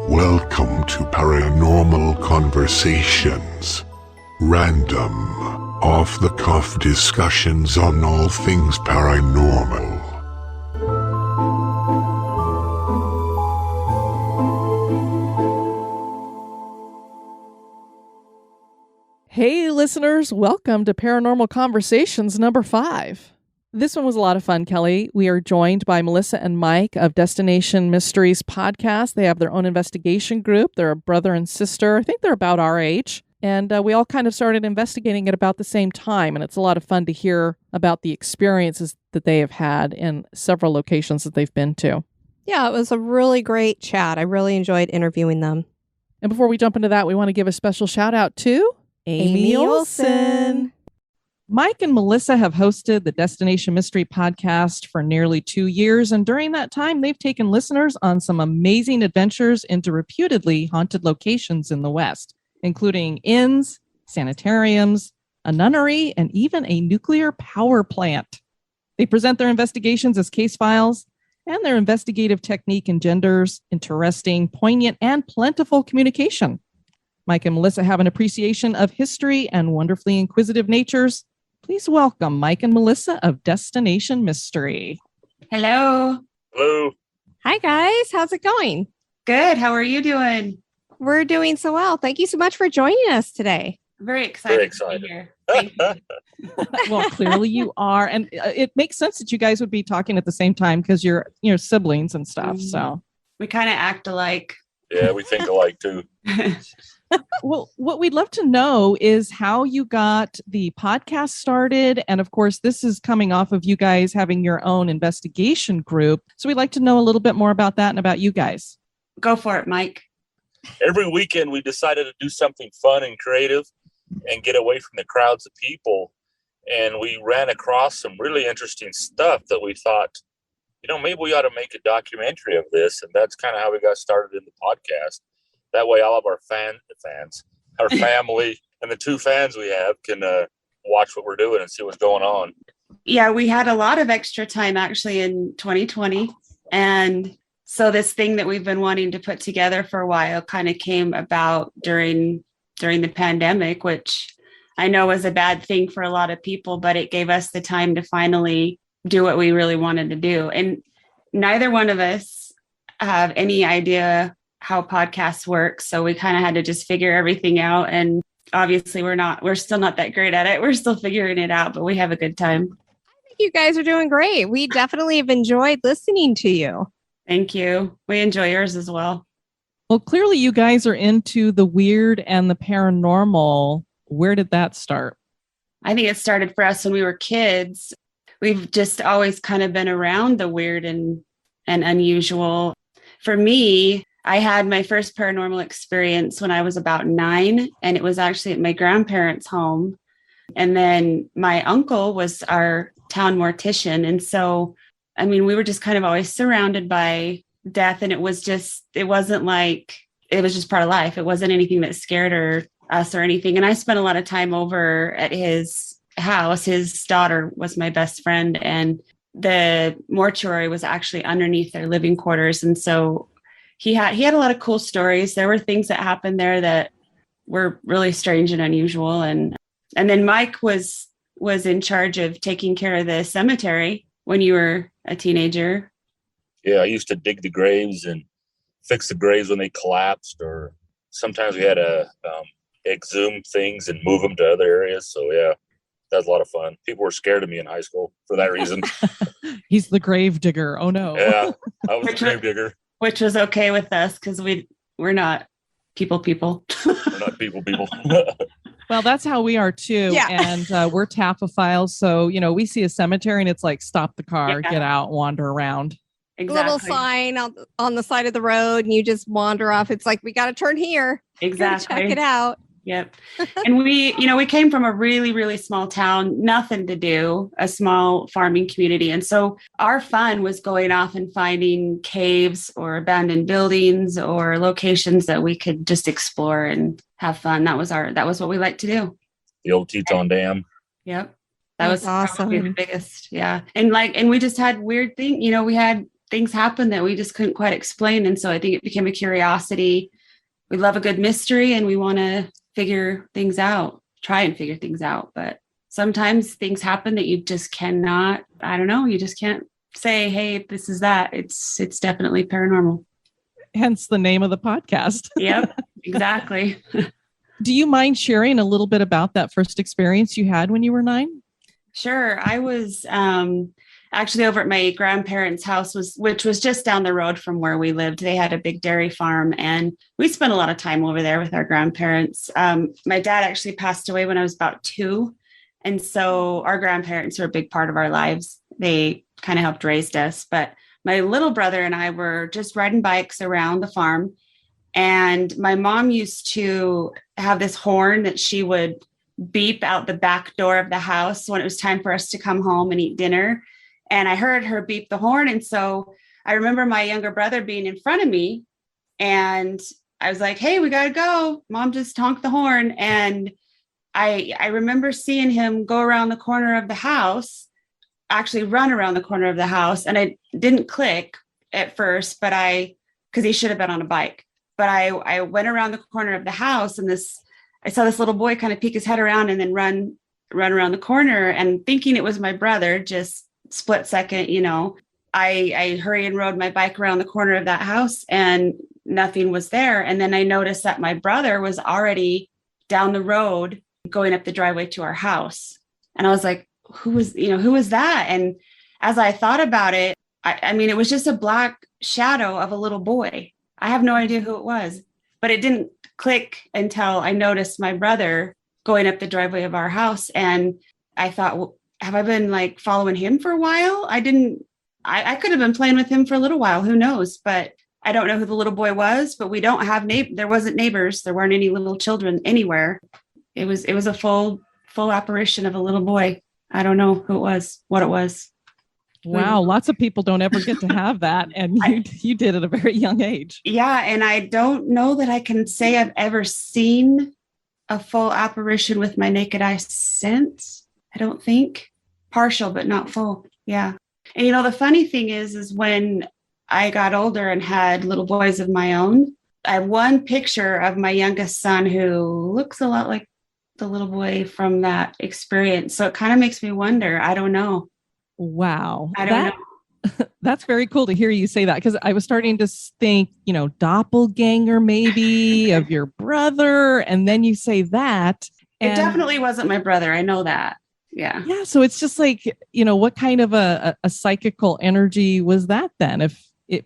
Welcome to Paranormal Conversations. Random, off-the-cuff discussions on all things paranormal. Hey listeners, welcome to Paranormal Conversations number 5. This one was a lot of fun, Kelly. We are joined by Melissa and Mike of Destination Mysteries podcast. They have their own investigation group. They're a brother and sister. I think they're about our age. And we all kind of started investigating at about the same time. And it's a lot of fun to hear about the experiences that they have had in several locations that they've been to. Yeah, it was a really great chat. I really enjoyed interviewing them. And before we jump into that, we want to give a special shout out to Amy Olson. Mike and Melissa have hosted the Destination Mystery podcast for nearly 2 years, and during that time, they've taken listeners on some amazing adventures into reputedly haunted locations in the West, including inns, sanitariums, a nunnery, and even a nuclear power plant. They present their investigations as case files, and their investigative technique engenders interesting, poignant, and plentiful communication. Mike and Melissa have an appreciation of history and wonderfully inquisitive natures. Please welcome Mike and Melissa of Destination Mystery. Hello. Hello. Hi, guys. How's it going? Good. How are you doing? We're doing so well. Thank you so much for joining us today. Very excited. Very excited. To be here. Thank you. Well, clearly you are. And it makes sense that you guys would be talking at the same time because you're siblings and stuff. So we kind of act alike. Yeah, we think alike too. Well, what we'd love to know is how you got the podcast started. And of course, this is coming off of you guys having your own investigation group. So we'd like to know a little bit more about that and about you guys. Go for it, Mike. Every weekend we decided to do something fun and creative and get away from the crowds of people. And we ran across some really interesting stuff that we thought, maybe we ought to make a documentary of this. And that's kind of how we got started in the podcast. That way, all of our fans, our family, and the 2 fans we have can watch what we're doing and see what's going on. Yeah, we had a lot of extra time actually in 2020. And so this thing that we've been wanting to put together for a while kind of came about during the pandemic, which I know was a bad thing for a lot of people, but it gave us the time to finally do what we really wanted to do. And neither one of us have any idea how podcasts work. So we kind of had to just figure everything out. And obviously we're still not that great at it. We're still figuring it out, but we have a good time. I think you guys are doing great. We definitely have enjoyed listening to you. Thank you. We enjoy yours as well. Well, clearly you guys are into the weird and the paranormal. Where did that start? I think it started for us when we were kids. We've just always kind of been around the weird and unusual. For me, I had my first paranormal experience when I was about 9, and it was actually at my grandparents' home. And then my uncle was our town mortician. And so, we were just kind of always surrounded by death. And it was just part of life. It wasn't anything that scared us or anything. And I spent a lot of time over at his house. His daughter was my best friend, and the mortuary was actually underneath their living quarters. And so he had a lot of cool stories. There were things that happened there that were really strange and unusual. And then Mike was in charge of taking care of the cemetery when you were a teenager. Yeah, I used to dig the graves and fix the graves when they collapsed, or sometimes we had to exhume things and move them to other areas. So yeah, that was a lot of fun. People were scared of me in high school for that reason. He's the grave digger. Oh no. Yeah, I was a grave digger. Which was okay with us because we're not people. We're not people. Well, that's how we are too. Yeah. And we're tapophiles. So, we see a cemetery and it's like, stop the car, get out, wander around. Exactly. Little sign on the side of the road and you just wander off. It's like, we got to turn here. Exactly. Check it out. Yep. And we came from a really, really small town, nothing to do, a small farming community. And so our fun was going off and finding caves or abandoned buildings or locations that we could just explore and have fun. That was what we liked to do. The old Teton Dam. Yep. That was That's probably the awesome. biggest. Yeah. And we just had weird things, we had things happen that we just couldn't quite explain. And so I think it became a curiosity. We love a good mystery and we want to try and figure things out. But sometimes things happen that you just cannot, I don't know, you just can't say, hey, this is that. It's definitely paranormal. Hence the name of the podcast. Yep, exactly. Do you mind sharing a little bit about that first experience you had when you were 9? Sure. I was actually over at my grandparents' house, which was just down the road from where we lived. They had a big dairy farm, and we spent a lot of time over there with our grandparents. My dad actually passed away when I was about 2. And so our grandparents were a big part of our lives. They kind of helped raise us. But my little brother and I were just riding bikes around the farm. And my mom used to have this horn that she would beep out the back door of the house when it was time for us to come home and eat dinner. And I heard her beep the horn. And so I remember my younger brother being in front of me, and I was like, hey, we got to go. Mom just honked the horn. And I remember seeing him go around the corner of the house, actually run around the corner of the house. And I didn't click at first, because he should have been on a bike. But I went around the corner of the house, and I saw this little boy kind of peek his head around and then run around the corner, and thinking it was my brother, just split second, I hurried and rode my bike around the corner of that house, and nothing was there. And then I noticed that my brother was already down the road going up the driveway to our house. And I was like, who was that? And as I thought about it, I mean, it was just a black shadow of a little boy. I have no idea who it was, but it didn't click until I noticed my brother going up the driveway of our house. And I thought, well, have I been like following him for a while? I could have been playing with him for a little while. Who knows? But I don't know who the little boy was, but we don't have there wasn't neighbors. There weren't any little children anywhere. It was a full apparition of a little boy. I don't know what it was. Wow. Lots of people don't ever get to have that. And you did at a very young age. Yeah. And I don't know that I can say I've ever seen a full apparition with my naked eye since. I don't think. Partial, but not full. Yeah. And the funny thing is when I got older and had little boys of my own, I have one picture of my youngest son who looks a lot like the little boy from that experience. So it kind of makes me wonder. I don't know. Wow. I don't know. That's very cool to hear you say that, because I was starting to think, doppelganger maybe of your brother. And then you say that. It definitely wasn't my brother. I know that. Yeah. Yeah. So it's just like, what kind of a psychical energy was that then?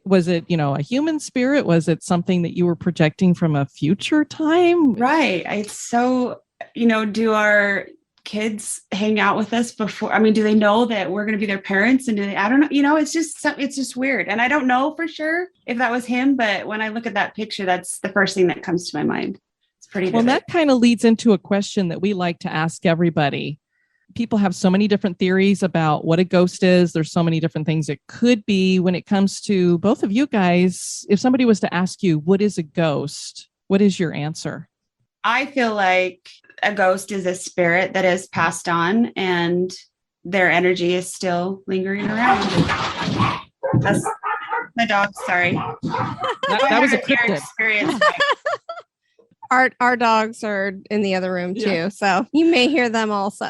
Was it a human spirit? Was it something that you were projecting from a future time? Right. It's so, do our kids hang out with us before? I mean, do they know that we're going to be their parents? And I don't know. It's just weird. And I don't know for sure if that was him, but when I look at that picture, that's the first thing that comes to my mind. It's pretty Well, vivid. that kind of leads into a question that we like to ask everybody. People have so many different theories about what a ghost is. There's so many different things it could be. When it comes to both of you guys, if somebody was to ask you, what is a ghost? What is your answer? I feel like a ghost is a spirit that is passed on and their energy is still lingering around. That's my dog. Sorry. That was a cryptid. Experience. Our dogs are in the other room too, Yeah. so you may hear them also.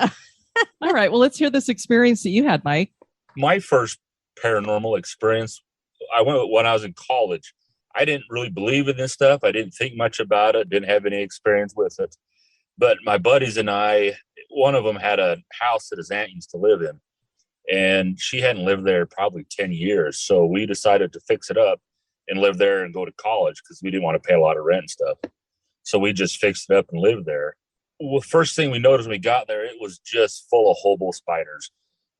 All right. Well, let's hear this experience that you had, Mike. My first paranormal experience, I went when I was in college. I didn't really believe in this stuff. I didn't think much about it, didn't have any experience with it. But my buddies and I, one of them had a house that his aunt used to live in, and she hadn't lived there probably 10 years. So we decided to fix it up and live there and go to college because we didn't want to pay a lot of rent and stuff. So we just fixed it up and lived there. Well, first thing we noticed when we got there, it was just full of hobo spiders.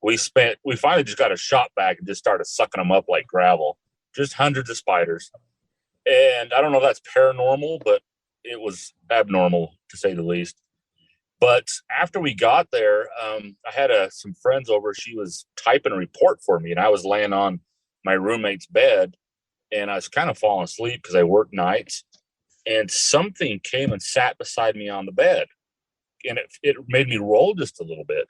We finally just got a shop vac and just started sucking them up like gravel. Just hundreds of spiders. And I don't know if that's paranormal, but it was abnormal to say the least. But after we got there, I had some friends over. She was typing a report for me, and I was laying on my roommate's bed, and I was kind of falling asleep because I work nights. And something came and sat beside me on the bed, and it made me roll just a little bit.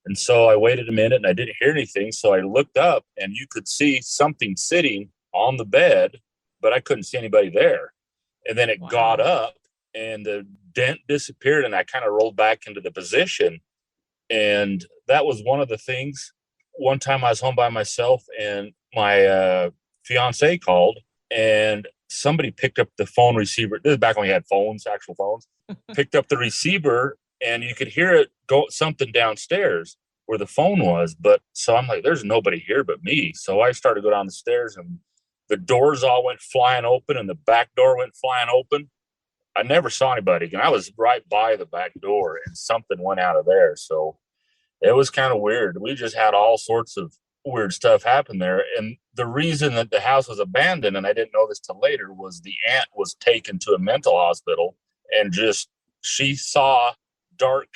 And so I waited a minute, and I didn't hear anything. So I looked up, and you could see something sitting on the bed, but I couldn't see anybody there. And then it got up, and the dent disappeared, and I kind of rolled back into the position. And that was one of the things. One time I was home by myself, and my fiance called, and somebody picked up the phone receiver. This is back when we had phones, actual phones. Picked up the receiver, and you could hear it go something downstairs where the phone was. But so I'm like, there's nobody here but me. So I started to go down the stairs, and the doors all went flying open, and the back door went flying open. I never saw anybody again. I was right by the back door, and something went out of there. So it was kind of weird. We just had all sorts of weird stuff happen there. And the reason that the house was abandoned, and I didn't know this till later, was the aunt was taken to a mental hospital, and she saw dark,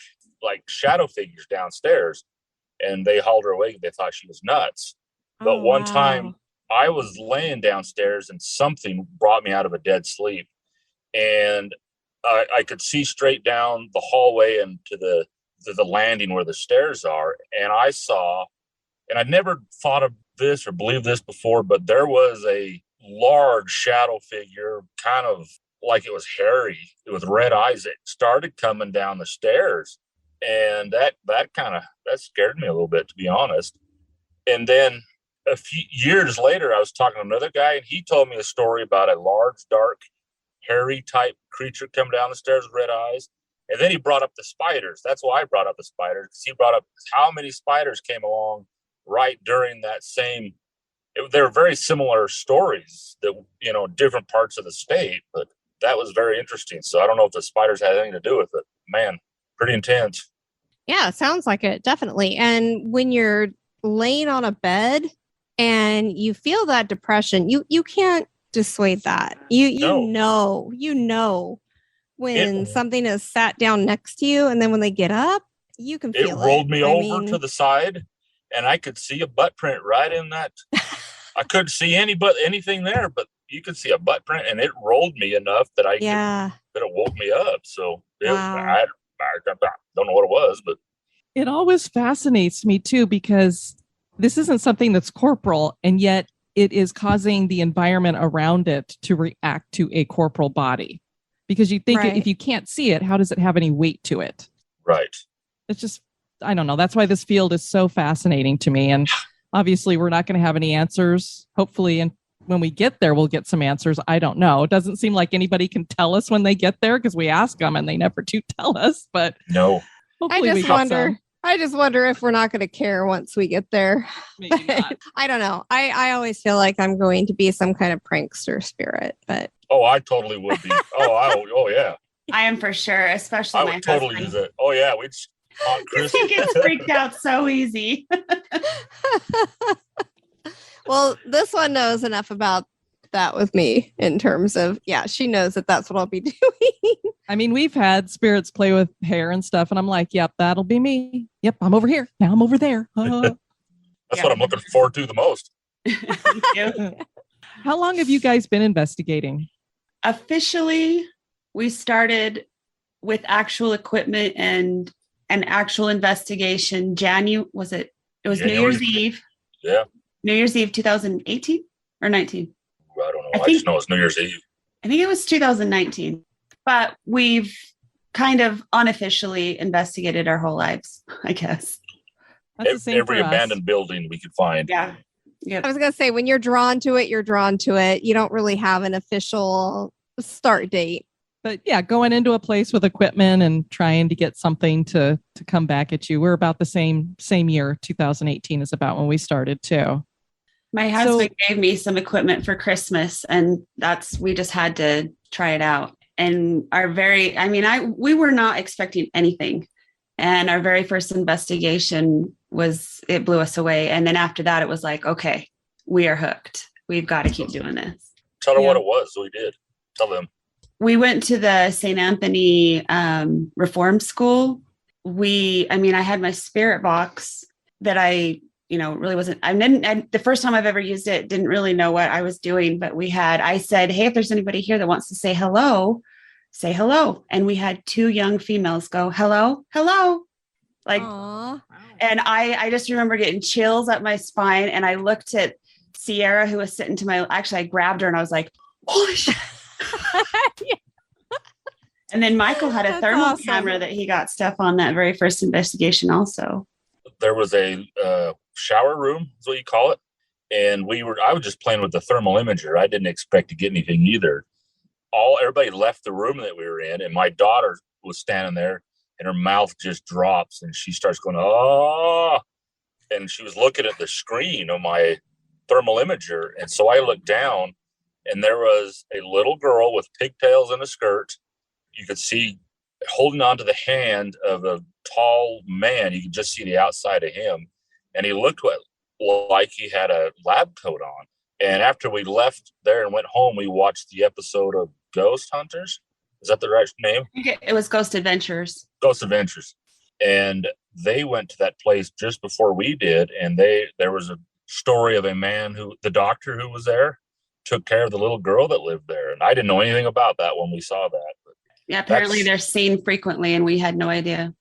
like shadow figures downstairs, and they hauled her away. They thought she was nuts. But one time I was laying downstairs, and something brought me out of a dead sleep. And I could see straight down the hallway and to the landing where the stairs are. And I saw, and I'd never thought of this or believed this before, but there was a large shadow figure, kind of like it was hairy with red eyes. It started coming down the stairs. And that scared me a little bit, to be honest. And then a few years later, I was talking to another guy, and he told me a story about a large, dark, hairy type creature coming down the stairs with red eyes. And then he brought up the spiders. That's why I brought up the spiders, because he brought up how many spiders came along right during that same. They're very similar stories that, different parts of the state, but that was very interesting. So I don't know if the spiders had anything to do with it. Man, pretty intense. Yeah, sounds like it, definitely. And when you're laying on a bed and you feel that depression, you can't dissuade that. You know when something is sat down next to you, and then when they get up, you can feel it. It rolled me over to the side, and I could see a butt print right in that. I couldn't see anything there, but you could see a butt print, and it rolled me enough that that it woke me up. So I don't know what it was, but it always fascinates me too, because this isn't something that's corporal, and yet it is causing the environment around it to react to a corporal body. Because you think if you can't see it, how does it have any weight to it? Right. It's just, I don't know. That's why this field is so fascinating to me. And obviously we're not going to have any answers. Hopefully, and when we get there, we'll get some answers. I don't know. It doesn't seem like anybody can tell us when they get there, because we ask them and they never do tell us. But no. Hopefully I just wonder if we're not going to care once we get there. Maybe not. I don't know. I always feel like I'm going to be some kind of prankster spirit, but. Oh, I totally would be. Oh yeah. I am for sure, especially I my would totally husband. use it. Oh yeah, we'd haunt Chris. He gets freaked out so easy. Well, this one knows enough about that with me in terms of, she knows that that's what I'll be doing. I mean, we've had spirits play with hair and stuff, and I'm like, yep, that'll be me. Yep, I'm over here. Now I'm over there. That's what I'm looking forward to the most. How long have you guys been investigating? Officially, we started with actual equipment and an actual investigation. It was New Year's Eve. Yeah. New Year's Eve 2018 or 19? I don't know. I just know it's New Year's Eve. I think it was 2019. But we've kind of unofficially investigated our whole lives, I guess. That's the same every for us. Abandoned building we could find. Yeah. Yep. I was going to say, when you're drawn to it, you're drawn to it. You don't really have an official start date. But yeah, going into a place with equipment and trying to get something to come back at you. We're about the same year. 2018 is about when we started too. My husband gave me some equipment for Christmas, and we just had to try it out. And we were not expecting anything. And our very first investigation it blew us away. And then after that, it was like, okay, we are hooked. We've got to keep doing this. Tell her what it was. So we did. Tell them. We went to the St. Anthony Reform School. I had my spirit box that I really wasn't, the first time I've ever used it, didn't really know what I was doing, but I said, hey, if there's anybody here that wants to say hello, say hello. And we had 2 young females go, hello, hello. Like, Aww. and I just remember getting chills up my spine. And I looked at Sierra, who was sitting I grabbed her and I was like, holy shit. Yeah. And then Michael had a That's thermal awesome. camera that he got stuff on that very first investigation also. There was a shower room, is what you call it. And I was just playing with the thermal imager. I didn't expect to get anything either. Everybody left the room that we were in, and my daughter was standing there, and her mouth just drops, and she starts going, oh, and she was looking at the screen of my thermal imager. And so I looked down, and there was a little girl with pigtails and a skirt. You could see holding onto the hand of a tall man. You could just see the outside of him. And he looked like he had a lab coat on. And after we left there and went home, we watched the episode of Ghost Hunters. Is that the right name? I think it was Ghost Adventures. Ghost Adventures. And they went to that place just before we did. And there was a story of a man the doctor who was there, took care of the little girl that lived there. And I didn't know anything about that when we saw that. But yeah, apparently they're seen frequently and we had no idea.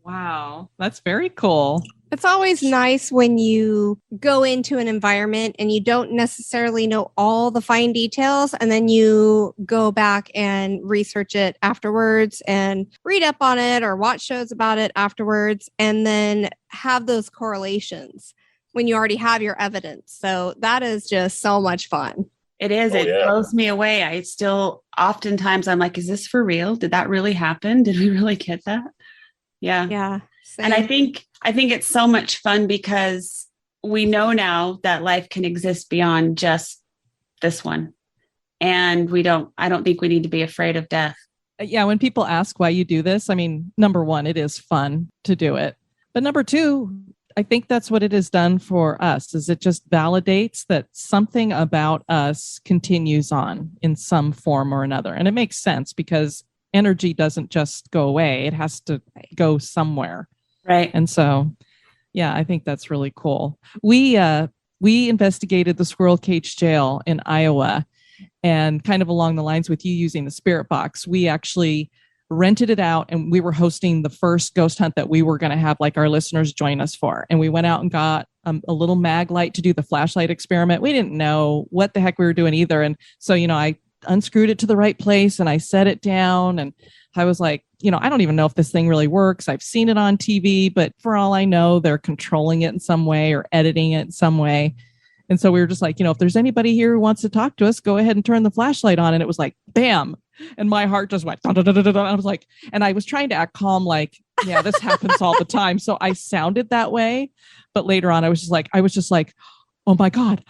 Wow, that's very cool. It's always nice when you go into an environment and you don't necessarily know all the fine details, and then you go back and research it afterwards and read up on it or watch shows about it afterwards, and then have those correlations when you already have your evidence. So that is just so much fun. It is. It yeah. blows me away. Oftentimes I'm like, is this for real? Did that really happen? Did we really get that? Yeah. Yeah. Same. And I think it's so much fun because we know now that life can exist beyond just this one. And I don't think we need to be afraid of death. Yeah. When people ask why you do this, I mean, number one, it is fun to do it. But number two, I think that's what it has done for us, is it just validates that something about us continues on in some form or another. And it makes sense because energy doesn't just go away. It has to go somewhere. Right. And so, yeah, I think that's really cool. We investigated the Squirrel Cage Jail in Iowa, and kind of along the lines with you using the spirit box, we actually rented it out, and we were hosting the first ghost hunt that we were going to have like our listeners join us for. And we went out and got a little mag light to do the flashlight experiment. We didn't know what the heck we were doing either. And so, I unscrewed it to the right place and I set it down, and I was like, I don't even know if this thing really works. I've seen it on TV, but for all I know, they're controlling it in some way or editing it in some way. And so we were just like, if there's anybody here who wants to talk to us, go ahead and turn the flashlight on. And it was like, bam. And my heart just went, dun, dun, dun, dun, dun. I was like, and I was trying to act calm, like, yeah, this happens all the time. So I sounded that way. But later on, I was just like, oh my God,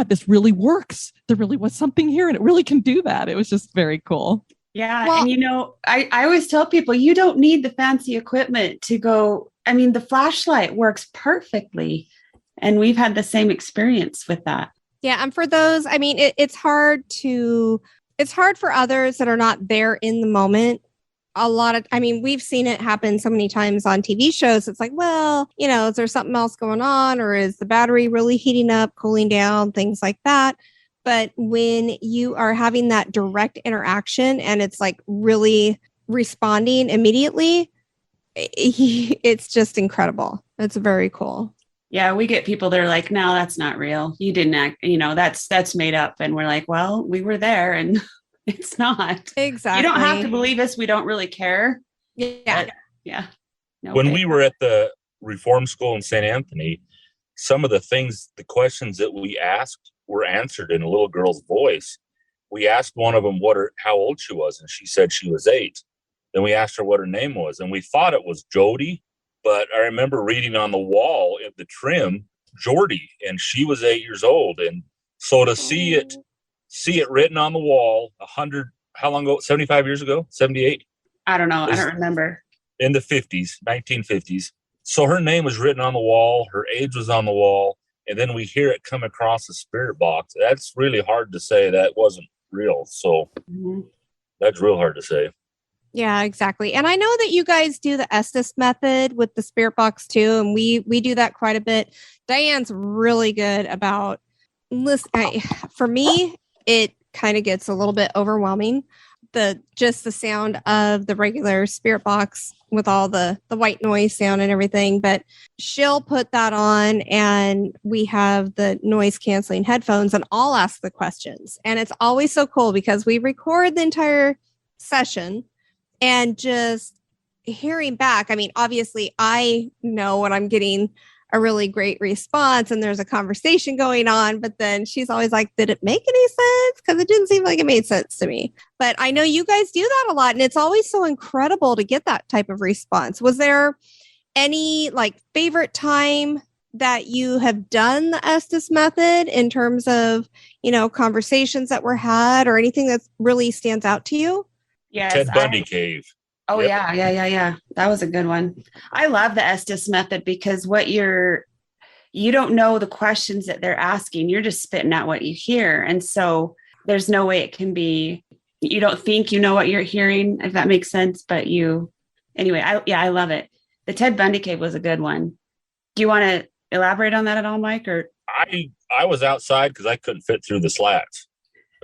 this really works. There really was something here and it really can do that. It was just very cool. Yeah. Well, and I always tell people, you don't need the fancy equipment to go. I mean, the flashlight works perfectly. And we've had the same experience with that. Yeah. And for those, I mean, it's hard for others that are not there in the moment. We've seen it happen so many times on TV shows. It's like, well, is there something else going on, or is the battery really heating up, cooling down, things like that. But when you are having that direct interaction and it's like really responding immediately, it's just incredible. It's very cool. Yeah, we get people that are like, no, that's not real. You didn't act, that's made up. And we're like, well, we were there and it's not. Exactly. You don't have to believe us. We don't really care. Yeah. Yeah. No when way. we were at the Reform School in St. Anthony, some of the questions that we asked were answered in a little girl's voice. We asked one of them how old she was, and she said she was 8. Then we asked her what her name was, and we thought it was Jody, but I remember reading on the wall at the trim, Jordy, and she was 8 years old. And so to see it written on the wall 100, how long ago? 75 years ago? 78? I don't know. I don't remember. In the 50s, 1950s. So her name was written on the wall. Her age was on the wall. And then we hear it come across the spirit box. That's really hard to say that wasn't real. So That's real hard to say. Yeah, exactly. And I know that you guys do the Estes method with the spirit box too, and we do that quite a bit. Diane's really good about for me, it kind of gets a little bit overwhelming. Just the sound of the regular spirit box with all the white noise sound and everything, but she'll put that on and we have the noise canceling headphones and I'll ask the questions. And it's always so cool because we record the entire session and just hearing back. I mean, obviously I know when I'm getting a really great response and there's a conversation going on, but then she's always like, did it make any sense? Because it didn't seem like it made sense to me. But I know you guys do that a lot and it's always so incredible to get that type of response. Was there any like favorite time that you have done the Estes method in terms of, conversations that were had or anything that really stands out to you? Yes, Ted Bundy cave. Oh, Yep. Yeah. That was a good one. I love the Estes method because you don't know the questions that they're asking. You're just spitting out what you hear. And so there's no way it can be, you don't think you know what you're hearing, if that makes sense. But I love it. The Ted Bundy cave was a good one. Do you want to elaborate on that at all, Mike? Or I was outside because I couldn't fit through the slats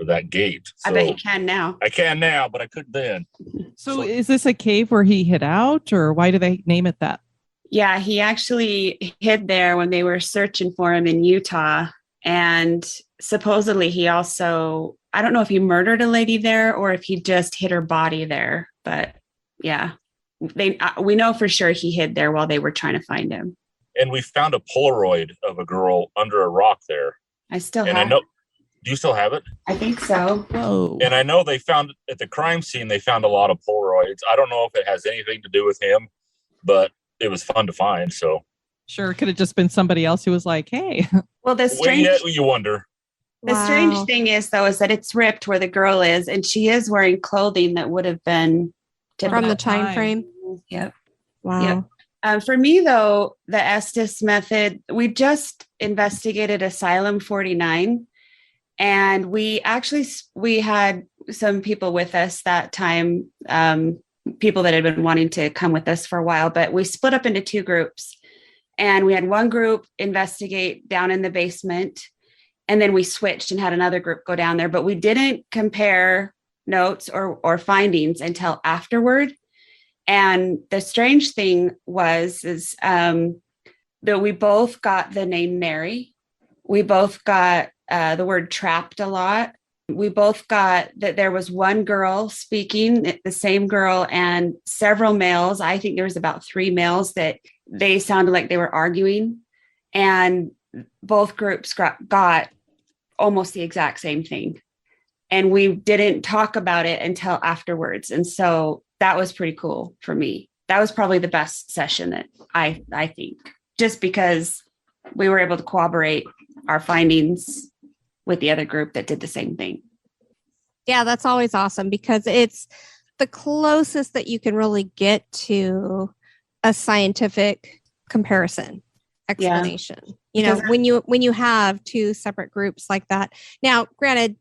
of that gate. So I bet you can now. I can now, but I couldn't then. So is this a cave where he hid out, or why do they name it that? Yeah, he actually hid there when they were searching for him in Utah. And supposedly he also, I don't know if he murdered a lady there or if he just hid her body there. But yeah, we know for sure he hid there while they were trying to find him. And we found a Polaroid of a girl under a rock there. I still and have I know. Do you still have it? I think so. Whoa. And I know they found at the crime scene, they found a lot of Polaroids. I don't know if it has anything to do with him, but it was fun to find. So Sure, it could have just been somebody else who was like, hey. Well, the you wonder. strange thing is, though, is that it's ripped where the girl is, and she is wearing clothing that would have been from the time frame. Yep. Wow. Yep. For me, though, the Estes method, we just investigated Asylum 49. And we had some people with us that time, people that had been wanting to come with us for a while, but we split up into two groups. And we had one group investigate down in the basement, and then we switched and had another group go down there. But we didn't compare notes or findings until afterward. And the strange thing is that we both got the name Mary. We both got the word trapped a lot. We both got that there was one girl speaking, the same girl, and several males. I think there was about 3 males that they sounded like they were arguing. And both groups got almost the exact same thing. And we didn't talk about it until afterwards. And so that was pretty cool for me. That was probably the best session that I think, just because we were able to corroborate our findings with the other group that did the same thing. Yeah, that's always awesome because it's the closest that you can really get to a scientific comparison explanation. Yeah. When you have 2 separate groups like that. Now, granted,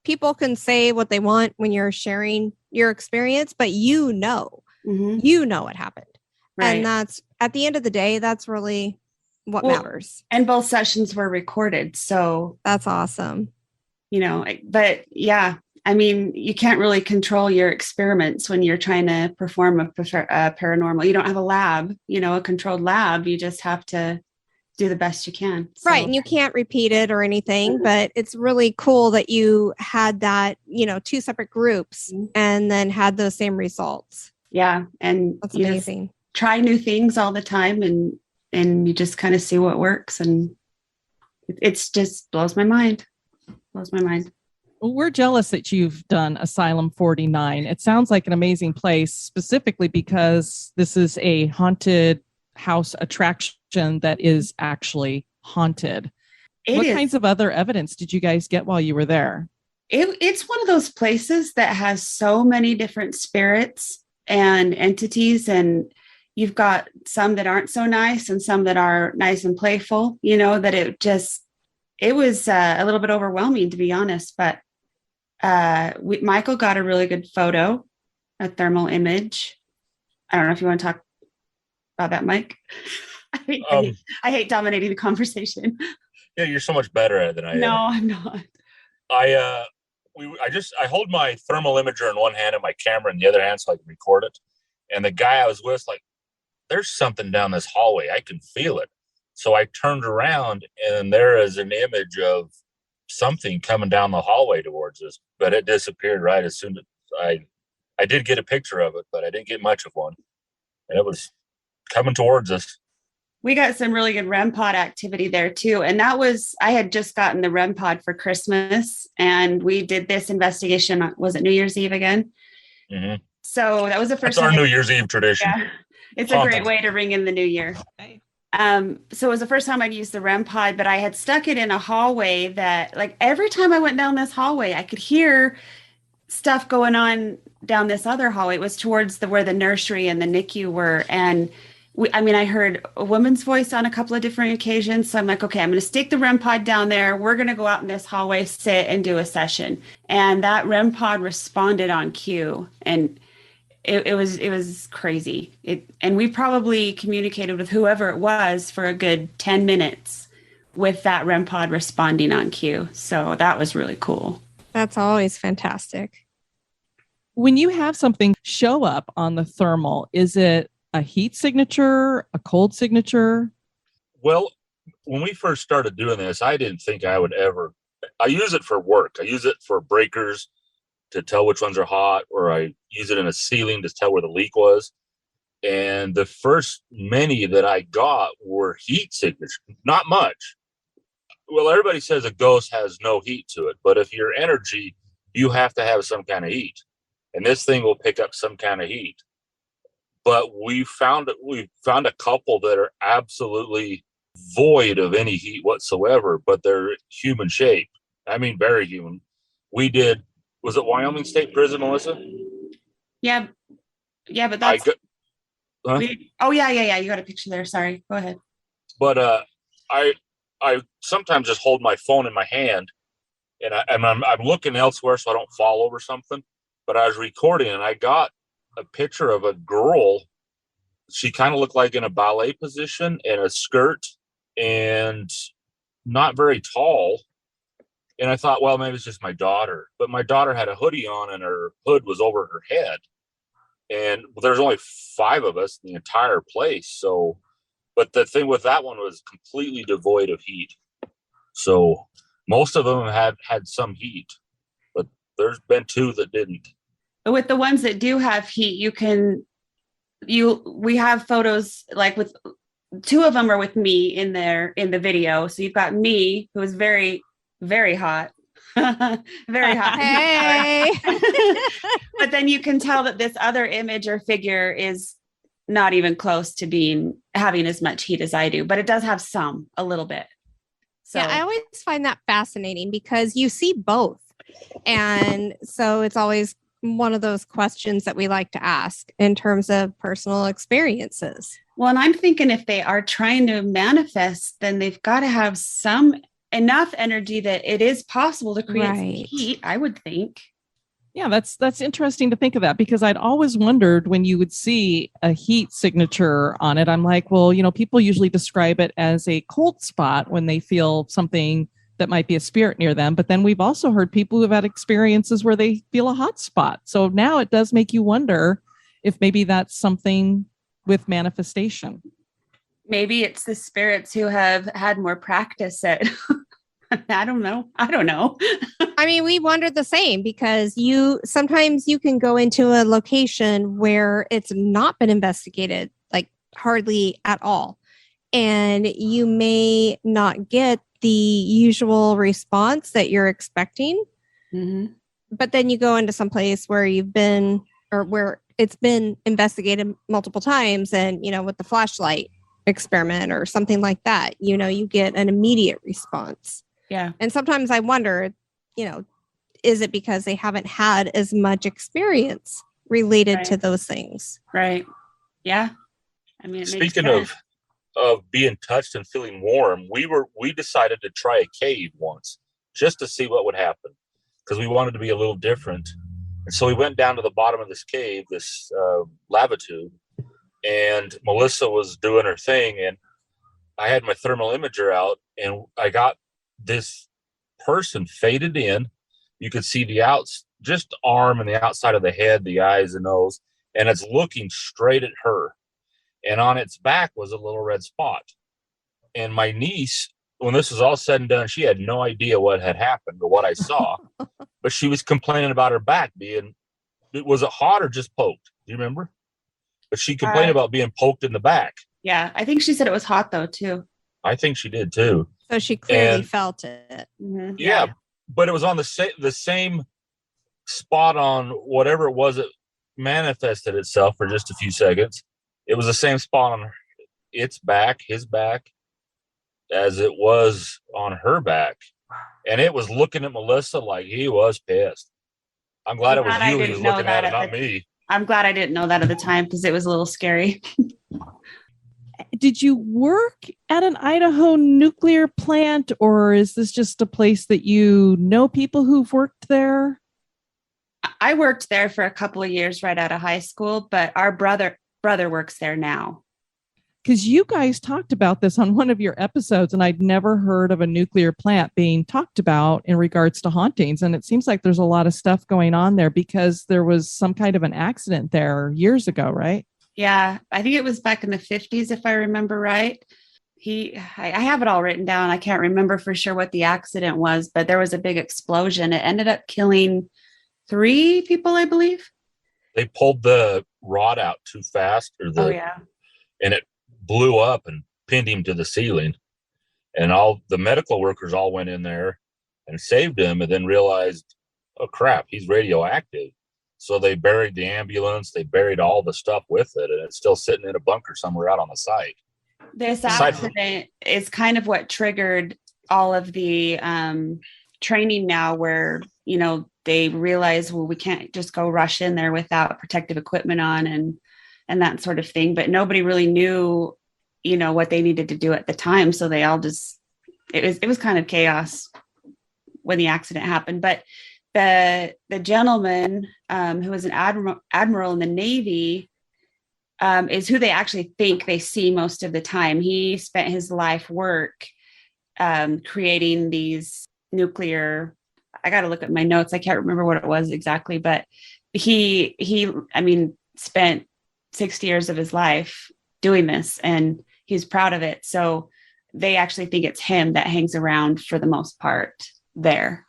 people can say what they want when you're sharing your experience, but Mm-hmm. what happened. Right. And that's, at the end of the day, that's really what matters. And both sessions were recorded. So that's awesome. But yeah, I mean, you can't really control your experiments when you're trying to perform a paranormal. You don't have a lab, a controlled lab. You just have to do the best you can. So. Right. And you can't repeat it or anything, but it's really cool that you had that, 2 separate groups and then had those same results. Yeah. And that's amazing. Try new things all the time and you just kind of see what works. And it's just blows my mind. Well, we're jealous that you've done Asylum 49. It sounds like an amazing place, specifically because this is a haunted house attraction that is actually haunted. What kinds of other evidence did you guys get while you were there? It's one of those places that has so many different spirits and entities, and you've got some that aren't so nice and some that are nice and playful, that it was a little bit overwhelming, to be honest, but Michael got a really good photo, a thermal image. I don't know if you want to talk about that, Mike. I hate dominating the conversation. Yeah, you're so much better at it than I am. No, I'm not. I hold my thermal imager in one hand and my camera in the other hand so I can record it. And the guy I was with, like, there's something down this hallway. I can feel it. So I turned around and there is an image of something coming down the hallway towards us, but it disappeared right as soon as I did get a picture of it, but I didn't get much of one. And it was coming towards us. We got some really good REM pod activity there too. And I had just gotten the REM pod for Christmas, and we did this investigation. Was it New Year's Eve again? Mm-hmm. So that was the first That's our New Year's Eve tradition. Yeah. It's a great way to ring in the new year. Okay. So it was the first time I'd used the REM pod, but I had stuck it in a hallway that, like, every time I went down this hallway, I could hear stuff going on down this other hallway. It was towards where the nursery and the NICU were. And I heard a woman's voice on a couple of different occasions. So I'm like, okay, I'm going to stick the REM pod down there. We're going to go out in this hallway, sit and do a session. And that REM pod responded on cue. And it was crazy. And we probably communicated with whoever it was for a good 10 minutes with that REM pod responding on cue. So that was really cool. That's always fantastic. When you have something show up on the thermal, is it a heat signature, a cold signature? Well, when we first started doing this, I didn't think I would ever. I use it for work. I use it for breakers to tell which ones are hot, or I use it in a ceiling to tell where the leak was. And the first many that I got were heat signatures, not much. Well, everybody says a ghost has no heat to it, but if you're energy, you have to have some kind of heat. And this thing will pick up some kind of heat. But we found a couple that are absolutely void of any heat whatsoever, but they're human shaped. I mean, very human. We did, was it Wyoming State Prison, Melissa? Yeah, but that's. Yeah. You got a picture there. Sorry, go ahead. But I sometimes just hold my phone in my hand, and I'm looking elsewhere so I don't fall over something. But I was recording, and I got a picture of a girl. She kind of looked like in a ballet position and a skirt, and not very tall. And I thought, well, maybe it's just my daughter. But my daughter had a hoodie on and her hood was over her head. And there's only 5 of us in the entire place. So, but the thing with that one was completely devoid of heat. So most of them had some heat, but there's been 2 that didn't. With the ones that do have heat, we have photos, like with 2 of them are with me in the video. So you've got me, who is very, very hot, very hot. Hey. But then you can tell that this other image or figure is not even close to having as much heat as I do, but it does have a little bit. So yeah, I always find that fascinating because you see both. And so it's always one of those questions that we like to ask in terms of personal experiences. Well, and I'm thinking if they are trying to manifest, then they've got to have enough energy that it is possible to create some heat, I would think. Yeah, that's interesting to think of that, because I'd always wondered when you would see a heat signature on it. I'm like, well, people usually describe it as a cold spot when they feel something that might be a spirit near them. But then we've also heard people who have had experiences where they feel a hot spot. So now it does make you wonder if maybe that's something with manifestation. Maybe it's the spirits who have had more practice at I don't know. I mean, we wondered the same, because sometimes you can go into a location where it's not been investigated, like hardly at all. And you may not get the usual response that you're expecting. Mm-hmm. But then you go into some place where you've been, or where it's been investigated multiple times, and, with the flashlight experiment or something like that, you get an immediate response. Yeah. And sometimes I wonder, is it because they haven't had as much experience related to those things? Right. Yeah. I mean, speaking of being touched and feeling warm, we decided to try a cave once just to see what would happen. because we wanted to be a little different. And so we went down to the bottom of this cave, this lava tube, and Melissa was doing her thing, and I had my thermal imager out, and I got this person faded in. You could see the just arm and the outside of the head, the eyes and nose, and it's looking straight at her. And on its back was a little red spot. And my niece, when this was all said and done, she had no idea what had happened or what I saw, but she was complaining about her back was it hot or just poked? Do you remember? But she complained about being poked in the back. Yeah, I think she said it was hot though too. I think she did too. So she clearly felt it. Mm-hmm. Yeah, but it was on the same spot on whatever it was that manifested itself for just a few seconds. It was the same spot on its back, his back, as it was on her back. And it was looking at Melissa like he was pissed. I'm glad it was you he was looking at it, not me. I'm glad I didn't know that at the time because it was a little scary. Did you work at an Idaho nuclear plant, or is this just a place that you know people who've worked there? I worked there for a couple of years right out of high school, but our brother works there now. Because you guys talked about this on one of your episodes, and I'd never heard of a nuclear plant being talked about in regards to hauntings. And it seems like there's a lot of stuff going on there because there was some kind of an accident there years ago, right? Yeah, I think it was back in the 50s, if I remember right. I have it all written down. I can't remember for sure what the accident was, but there was a big explosion. It ended up killing 3 people, I believe. They pulled the rod out too fast, and it blew up and pinned him to the ceiling. And all the medical workers all went in there and saved him, and then realized, oh crap, he's radioactive. So they buried the ambulance, they buried all the stuff with it, and it's still sitting in a bunker somewhere out on the site. This accident is kind of what triggered all of the training now where, they realize, well, we can't just go rush in there without protective equipment on and that sort of thing. But nobody really knew, what they needed to do at the time. So they all it was kind of chaos when the accident happened. But the gentleman who was an admiral in the Navy is who they actually think they see most of the time. He spent his life work creating these nuclear. I got to look at my notes. I can't remember what it was exactly, but he spent 60 years of his life doing this, and he's proud of it. So they actually think it's him that hangs around for the most part there.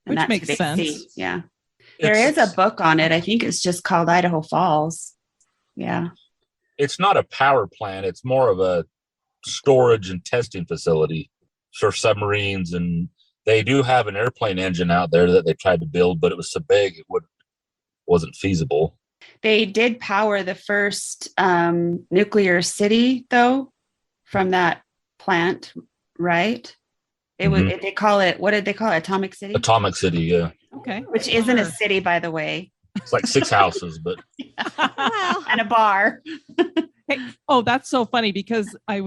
And which makes sense. See. Yeah. There is a book on it. I think it's just called Idaho Falls. Yeah. It's not a power plant. It's more of a storage and testing facility for submarines. And they do have an airplane engine out there that they tried to build, but it was so big it wasn't feasible. They did power the first nuclear city, though, from that plant, right? It was. They call it. What did they call it? Atomic City. Atomic City, yeah. Okay. Which isn't a city, by the way. It's like 6 houses, but and a bar. Hey, that's so funny because I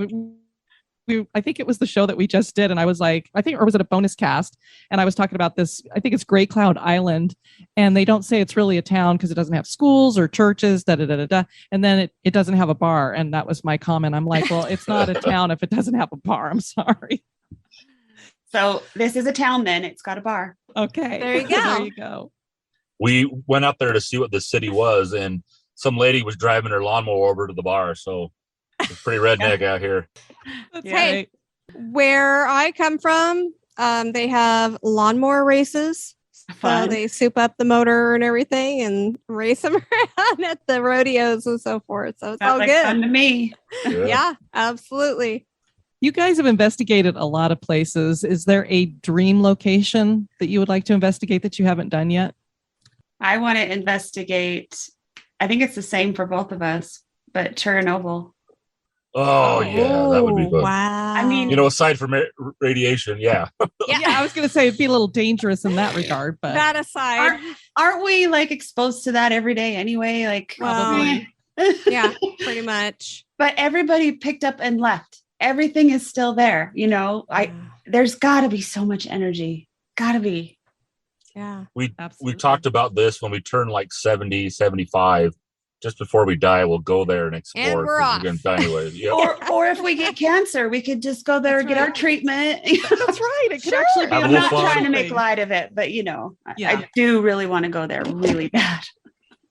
think it was the show that we just did, and I was like, or was it a bonus cast? And I was talking about this. I think it's Gray Cloud Island, and they don't say it's really a town because it doesn't have schools or churches. And then it doesn't have a bar, and that was my comment. I'm like, well, it's not a town if it doesn't have a bar. I'm sorry. So this is a town then. It's got a bar. Okay. There you go. There you go. We went out there to see what the city was, and some lady was driving her lawnmower over to the bar. So it's pretty redneck out here. Hey, where I come from, they have lawnmower races. Fun. So they soup up the motor and everything and race them around at the rodeos and so forth. So it's all good. Fun to me. Yeah, absolutely. You guys have investigated a lot of places. Is there a dream location that you would like to investigate that you haven't done yet? I want to investigate. I think it's the same for both of us, but Chernobyl. Oh, yeah, that would be fun. Wow. I mean, aside from radiation, yeah. Yeah, I was going to say it'd be a little dangerous in that regard, but that aside, aren't we like exposed to that every day anyway? Like, probably. Yeah, pretty much. But everybody picked up and left. Everything is still there. There's got to be so much energy. Got to be. Yeah. We Absolutely. talked about this when we turn like 70, 75. Just before we die, we'll go there and explore. And we're 'cause off. We're going to die anyways. Yep. Or if we get cancer, we could just go there and get our treatment. That's right. It could actually be. Have a I'm little not fun. trying to make light of it, but I do really want to go there really bad.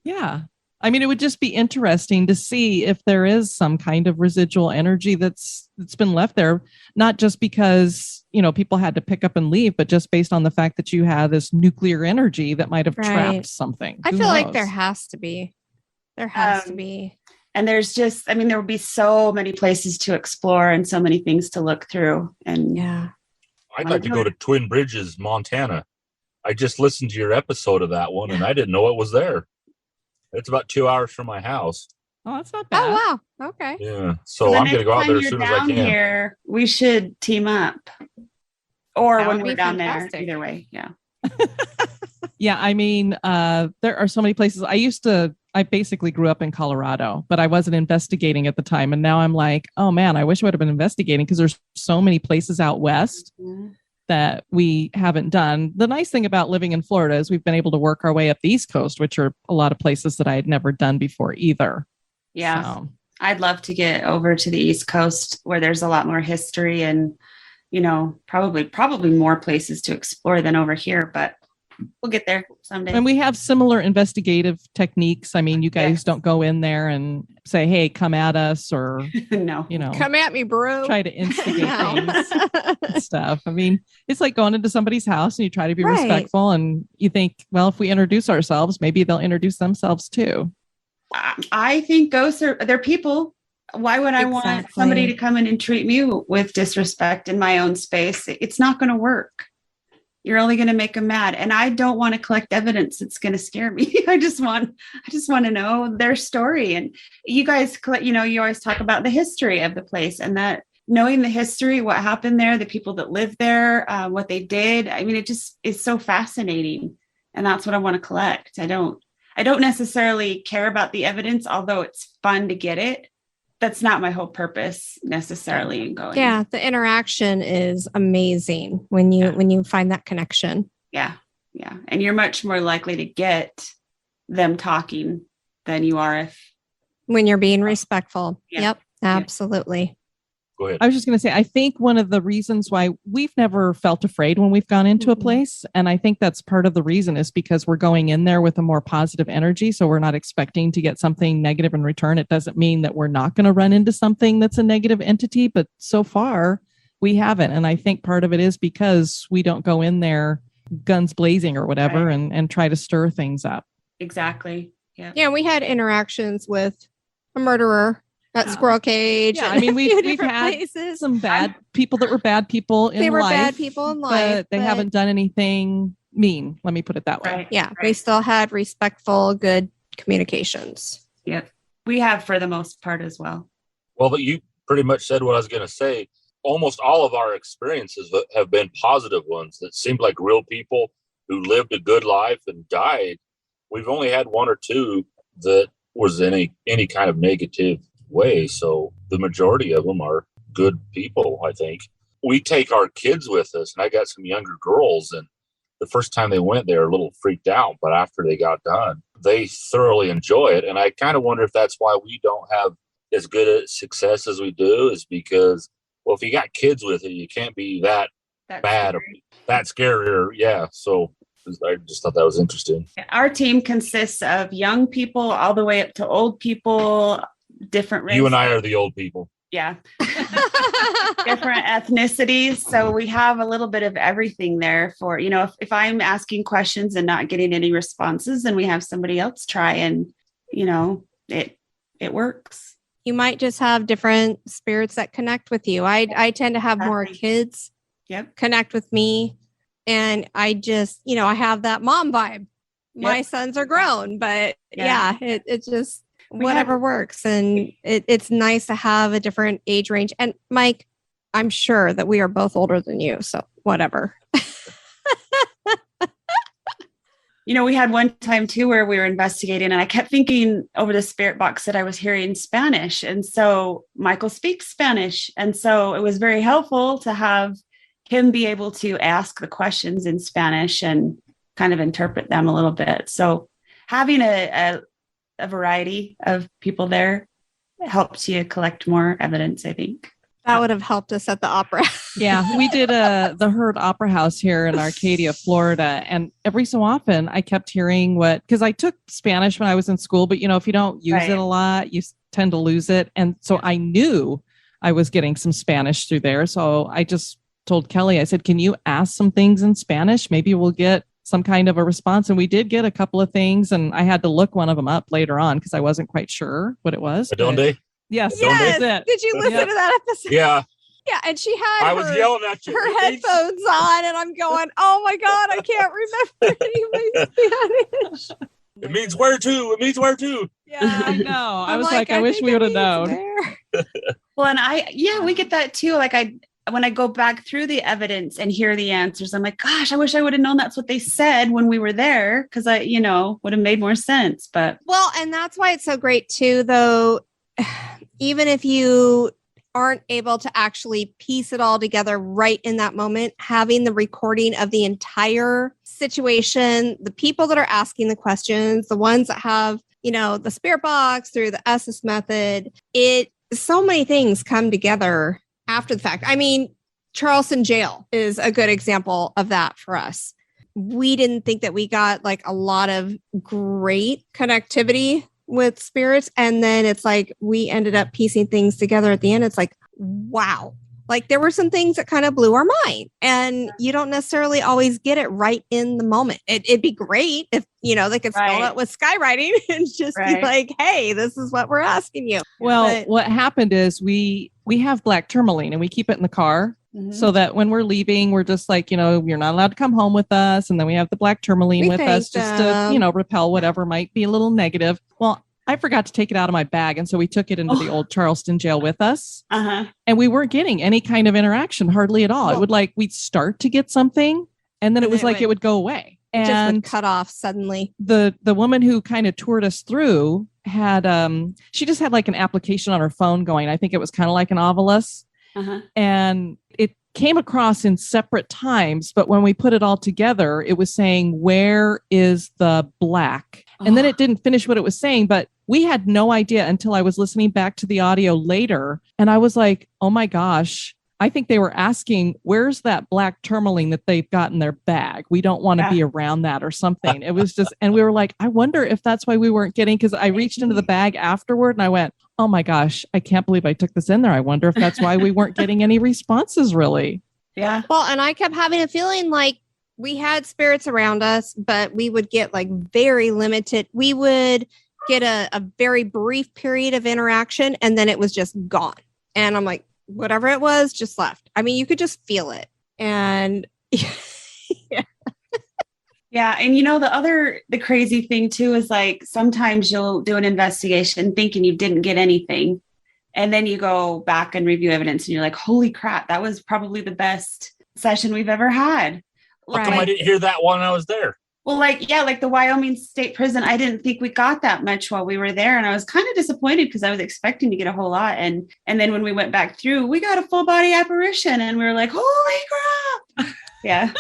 Yeah. I mean, it would just be interesting to see if there is some kind of residual energy that's been left there, not just because, people had to pick up and leave, but just based on the fact that you had this nuclear energy that might have trapped something. I Who feel like knows? there has to be. There has to be. And there's just, there would be so many places to explore and so many things to look through. And Yeah. I'd like to go to Twin Bridges, Montana. I just listened to your episode of that one, and I didn't know it was there. It's about 2 hours from my house. Oh, that's not bad. Oh, wow. Okay. Yeah. So I'm going to go out there as soon as I can. Here, we should team up. Or That when would we're be down fantastic. there. Either way. Yeah. Yeah. I mean, there are so many places. I basically grew up in Colorado, but I wasn't investigating at the time. And now I'm like, oh man, I wish I would have been investigating because there's so many places out west that we haven't done. The nice thing about living in Florida is we've been able to work our way up the East Coast, which are a lot of places that I had never done before either. Yeah. So. I'd love to get over to the East Coast where there's a lot more history and, probably more places to explore than over here, but we'll get there someday. And we have similar investigative techniques. I mean, you guys don't go in there and say, hey, come at us or, no, come at me, bro. Try to instigate things and stuff. I mean, it's like going into somebody's house and you try to be respectful and you think, well, if we introduce ourselves, maybe they'll introduce themselves too. I think ghosts they're people. Why would I want somebody to come in and treat me with disrespect in my own space? It's not going to work. You're only going to make them mad. And I don't want to collect evidence that's going to scare me. I just want to know their story. And you guys, you always talk about the history of the place and that knowing the history, what happened there, the people that lived there, what they did. I mean, it just is so fascinating. And that's what I want to collect. I don't necessarily care about the evidence, although it's fun to get it. That's not my whole purpose necessarily in going. Yeah, the interaction is amazing when you find that connection. Yeah. Yeah. And you're much more likely to get them talking than you are when you're being respectful. Yeah. Yep, absolutely. Go ahead. I was just going to say, I think one of the reasons why we've never felt afraid when we've gone into a place, and I think that's part of the reason is because we're going in there with a more positive energy. So we're not expecting to get something negative in return. It doesn't mean that we're not going to run into something that's a negative entity, but so far we haven't. And I think part of it is because we don't go in there guns blazing or whatever and try to stir things up. Exactly. Yeah. Yeah, we had interactions with a murderer at Squirrel Cage. Yeah, I mean, we've had places. some bad people that were bad people in life. They were bad people in life. But they haven't done anything mean. Let me put it that way. Right. Yeah, they still had respectful, good communications. Yep. We have for the most part as well. Well, you pretty much said what I was going to say. Almost all of our experiences have been positive ones that seemed like real people who lived a good life and died. We've only had one or two that was in any kind of negative way. So the majority of them are good people, I think. We take our kids with us, and I got some younger girls, and the first time they went, they were a little freaked out, but after they got done, they thoroughly enjoy it. And I kind of wonder if that's why we don't have as good a success as we do, is because, well, if you got kids with it, you can't be that bad or that scary. Or, yeah. So I just thought that was interesting. Our team consists of young people all the way up to old people, different races. You and I are the old people. Yeah. Different ethnicities. So we have a little bit of everything there for, if I'm asking questions and not getting any responses, then we have somebody else try and, it works. You might just have different spirits that connect with you. I tend to have more kids connect with me. And I just, I have that mom vibe. My sons are grown, but it just whatever works. And it's nice to have a different age range. And Mike, I'm sure that we are both older than you. So whatever. We had one time too where we were investigating and I kept thinking over the spirit box that I was hearing Spanish. And so Michael speaks Spanish. And so it was very helpful to have him be able to ask the questions in Spanish and kind of interpret them a little bit. So having a variety of people there helps you collect more evidence, I think. That would have helped us at the opera. Yeah, we did the Herd Opera House here in Arcadia, Florida. And every so often I kept hearing because I took Spanish when I was in school, but if you don't use it a lot, you tend to lose it. And so I knew I was getting some Spanish through there. So I just told Kelly, I said, can you ask some things in Spanish? Maybe we'll get some kind of a response. And we did get a couple of things. And I had to look one of them up later on because I wasn't quite sure what it was. Donde? Yes. Yes. Did you listen to that episode? Yeah. Yeah. And she had I was yelling at you. her headphones on, and I'm going, oh my God, I can't remember any of my Spanish. It means where to. It means where to. Yeah, I know. I was like, I wish we would have known. Well, and we get that too. Like when I go back through the evidence and hear the answers, I'm like, gosh, I wish I would have known that's what they said when we were there. Cause I, would have made more sense, but. Well, and that's why it's so great too, though, even if you aren't able to actually piece it all together right in that moment, having the recording of the entire situation, the people that are asking the questions, the ones that have, the spirit box through the Estes method, so many things come together after the fact. I mean, Charleston Jail is a good example of that for us. We didn't think that we got like a lot of great connectivity with spirits. And then it's like, we ended up piecing things together at the end. It's like, wow. Like there were some things that kind of blew our mind, and you don't necessarily always get it right in the moment. It'd be great if, they could spell it with skywriting and just be like, hey, this is what we're asking you. Well, what happened is we have black tourmaline and we keep it in the car. Mm-hmm. So that when we're leaving, we're just like, you're not allowed to come home with us. And then we have the black tourmaline with us just to, repel whatever might be a little negative. Well, I forgot to take it out of my bag. And so we took it into the old Charleston jail with us. Uh-huh. And we weren't getting any kind of interaction, hardly at all. It would we'd start to get something. And then it was it would go away. And just would cut off suddenly. The woman who kind of toured us through had, she just had like an application on her phone going. I think it was kind of like an Ovilus. Uh-huh. And it came across in separate times, but when we put it all together, it was saying, where is the black? And then it didn't finish what it was saying, but we had no idea until I was listening back to the audio later. And I was like, oh my gosh, I think they were asking, where's that black tourmaline that they've got in their bag? We don't want to be around that or something. It was just, and we were like, I wonder if that's why we weren't getting, because I reached into the bag afterward and I went, oh my gosh, I can't believe I took this in there. I wonder if that's why we weren't getting any responses really. Yeah. Well, and I kept having a feeling like we had spirits around us, but we would get like very limited. We would get a very brief period of interaction and then it was just gone. And I'm like, whatever it was just left. I mean, you could just feel it. And yeah. Yeah. And the crazy thing too is like, sometimes you'll do an investigation thinking you didn't get anything. And then you go back and review evidence and you're like, holy crap, that was probably the best session we've ever had. How come I didn't hear that while I was there? Well, like the Wyoming State Prison, I didn't think we got that much while we were there. And I was kind of disappointed because I was expecting to get a whole lot. And then when we went back through, we got a full body apparition and we were like, holy crap. Yeah.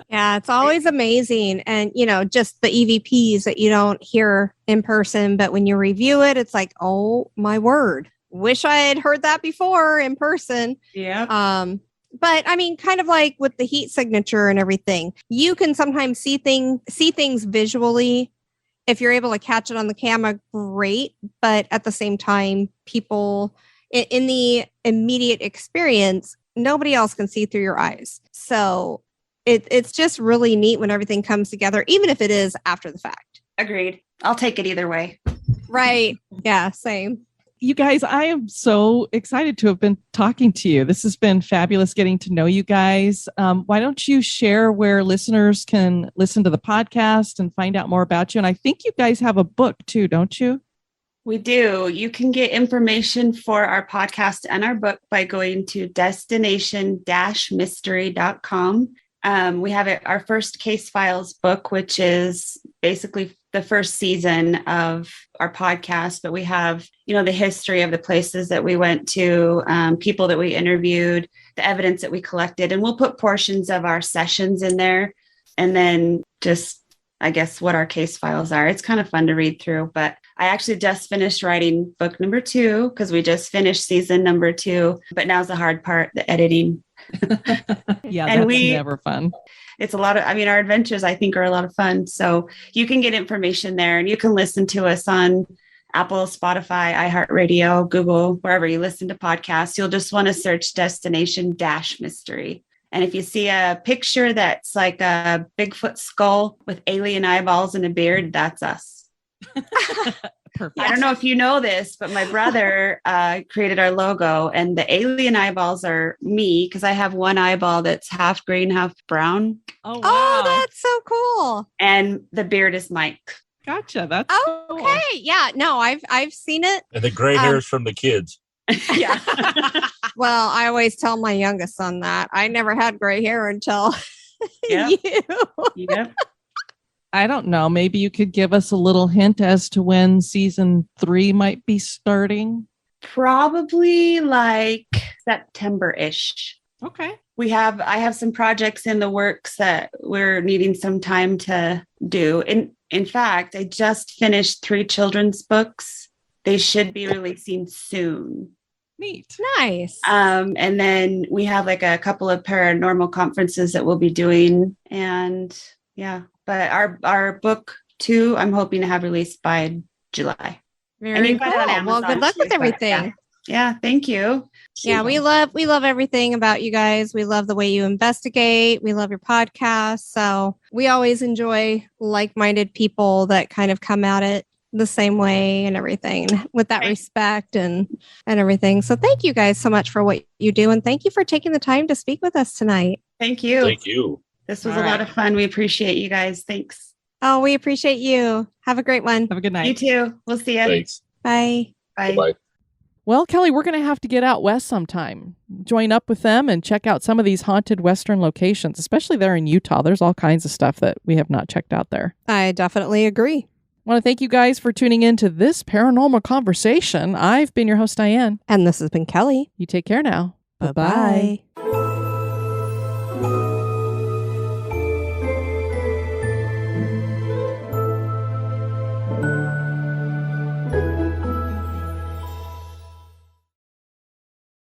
Yeah, it's always amazing. And, just the EVPs that you don't hear in person, but when you review it, it's like, oh my word. Wish I had heard that before in person. Yeah. But I mean, kind of like with the heat signature and everything, you can sometimes see things visually. If you're able to catch it on the camera, great. But at the same time, people in the immediate experience, nobody else can see through your eyes. So it's just really neat when everything comes together, even if it is after the fact. Agreed. I'll take it either way. Right. Yeah, same. You guys, I am so excited to have been talking to you. This has been fabulous getting to know you guys. Why don't you share where listeners can listen to the podcast and find out more about you? And I think you guys have a book too, don't you? We do. You can get information for our podcast and our book by going to destination-mystery.com. We have our first case files book, which is basically the first season of our podcast, but we have, the history of the places that we went to, people that we interviewed, the evidence that we collected, and we'll put portions of our sessions in there and then just I guess, what our case files are. It's kind of fun to read through, but I actually just finished writing book number 2 because we just finished season number 2, but now's the hard part, the editing. Yeah, And that's never fun. It's a lot of, our adventures, I think, are a lot of fun. So you can get information there, and you can listen to us on Apple, Spotify, iHeartRadio, Google, wherever you listen to podcasts. You'll just want to search Destination Mystery. And if you see a picture that's like a Bigfoot skull with alien eyeballs and a beard, that's us. Perfect. I don't know if you know this, but my brother created our logo, and the alien eyeballs are me because I have one eyeball that's half green, half brown. Oh, wow. Oh, that's so cool. And the beard is Mike. Gotcha. That's Okay. cool. Yeah. No, I've seen it. And the gray hairs from the kids. Yeah. Well, I always tell my youngest son that I never had gray hair until Yep. you. Yep. I don't know. Maybe you could give us a little hint as to when season 3 might be starting. Probably like September-ish. Okay. I have some projects in the works that we're needing some time to do. In fact, I just finished 3 children's books. They should be releasing soon. Neat. Nice. And then we have like a couple of paranormal conferences that we'll be doing. And yeah, but our book 2, I'm hoping to have released by July. And Very you cool. can find it on Well, Amazon good luck too, with but everything. Yeah, thank you. Yeah, we love everything about you guys. We love the way you investigate. We love your podcast. So we always enjoy like-minded people that kind of come at it the same way and everything with that respect and everything. So thank you guys so much for what you do. And thank you for taking the time to speak with us tonight. Thank you. Thank you. This was All a lot right. of fun. We appreciate you guys. Thanks. Oh, we appreciate you. Have a great one. Have a good night. You too. We'll see you. Thanks. Bye. Bye. Bye. Well, Kelly, we're going to have to get out west sometime. Join up with them and check out some of these haunted Western locations, especially there in Utah. There's all kinds of stuff that we have not checked out there. I definitely agree. I want to thank you guys for tuning in to this paranormal conversation. I've been your host, Diane. And this has been Kelly. You take care now. Bye-bye.